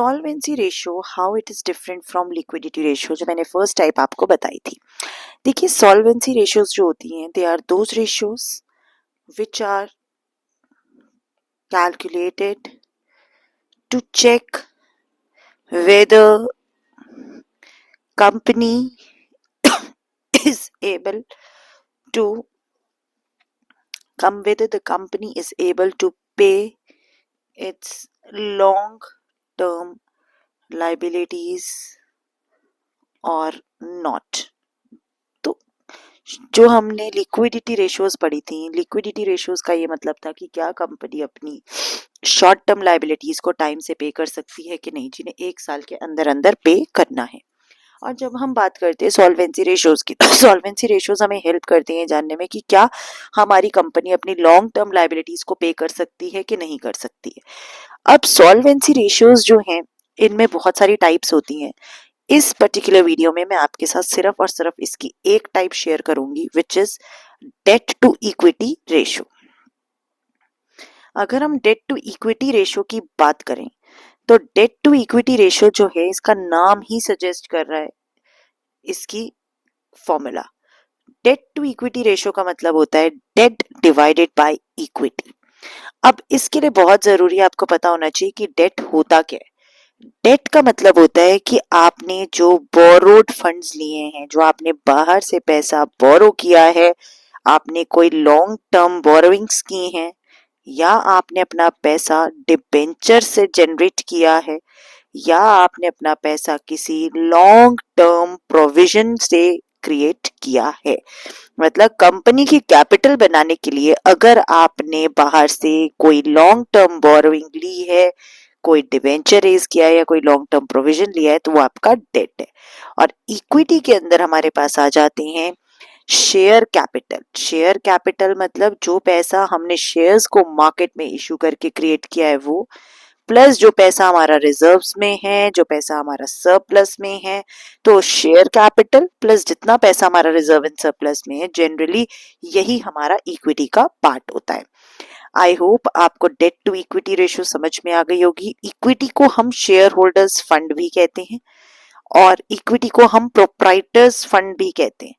Solvency ratio how it is different from liquidity ratio, जो मैंने first type आपको बताई थी। देखिए, सॉल्वेंसी रेशियोज जो होती हैं, they are those ratios which are calculated to check whether company is able to whether the company is able to pay its long term liabilities or not। तो जो हमने लिक्विडिटी रेशियोज पढ़ी थी, liquidity ratios का ये मतलब था कि क्या कंपनी अपनी शॉर्ट टर्म लाइबिलिटीज को टाइम से पे कर सकती है कि नहीं, जिन्हें 1 साल के अंदर अंदर पे करना है। और जब हम बात करते हैं सॉल्वेंसी रेशियोज की, तो सॉल्वेंसी रेशियोज हमें हेल्प करते हैं जानने में कि क्या हमारी कंपनी अपनी लॉन्ग टर्म लाइबिलिटीज को पे कर सकती है कि नहीं कर सकती है। अब सॉल्वेंसी रेशियोज जो हैं, इनमें बहुत सारी टाइप्स होती हैं। इस पर्टिकुलर वीडियो में मैं आपके साथ सिर्फ और सिर्फ इसकी एक टाइप शेयर करूंगी, which is debt to equity ratio. अगर हम डेट टू इक्विटी रेशियो की बात करें, तो डेट टू इक्विटी रेशियो जो है, इसका नाम ही सजेस्ट कर रहा है इसकी formula. Debt to equity ratio का मतलब होता है डेट डिवाइडेड बाय इक्विटी। अब इसके लिए बहुत जरूरी है, आपको पता होना चाहिए कि डेट होता क्या है। डेट का मतलब होता है कि आपने जो बोरोड फंड्स लिए हैं, जो आपने बाहर से पैसा बोरो किया है, आपने कोई लॉन्ग टर्म बोरोइंग्स की हैं, या आपने अपना पैसा डिबेंचर से जनरेट किया है, या आपने अपना पैसा किसी लॉन्ग टर्म प्रोविजन से क्रिएट किया है। मतलब कंपनी की कैपिटल बनाने के लिए अगर आपने बाहर से कोई लॉन्ग टर्म बोरोइंग ली है, कोई डिवेंचर रेज किया है, या कोई लॉन्ग टर्म प्रोविजन लिया है, तो वो आपका डेट है। और इक्विटी के अंदर हमारे पास आ जाते हैं शेयर कैपिटल। शेयर कैपिटल मतलब जो पैसा हमने शेयर्स को मार्केट में इशू करके क्रिएट किया है वो, प्लस जो पैसा हमारा रिजर्व्स में है, जो पैसा हमारा सरप्लस में है। तो शेयर कैपिटल प्लस जितना पैसा हमारा रिजर्व एंड सरप्लस में है, जनरली यही हमारा इक्विटी का पार्ट होता है। आई होप आपको डेट टू इक्विटी रेशियो समझ में आ गई होगी। इक्विटी को हम शेयर होल्डर्स फंड भी कहते हैं, और इक्विटी को हम प्रोप्राइटर्स फंड भी कहते हैं।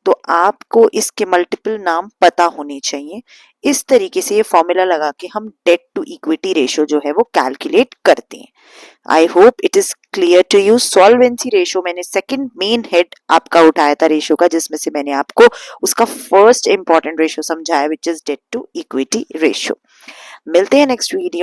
तो आपको इसके मल्टीपल नाम पता होने चाहिए। इस तरीके से ये फॉर्मूला लगा के हम डेट टू इक्विटी रेशियो जो है वो कैलकुलेट करते हैं। I hope it is clear to you. Solvency ratio मैंने सेकंड मेन हेड आपका उठाया था रेशियो का, जिसमें से मैंने आपको उसका फर्स्ट इंपॉर्टेंट रेशियो समझाया, which is debt to equity ratio. मिलते हैं नेक्स्ट वीडियो।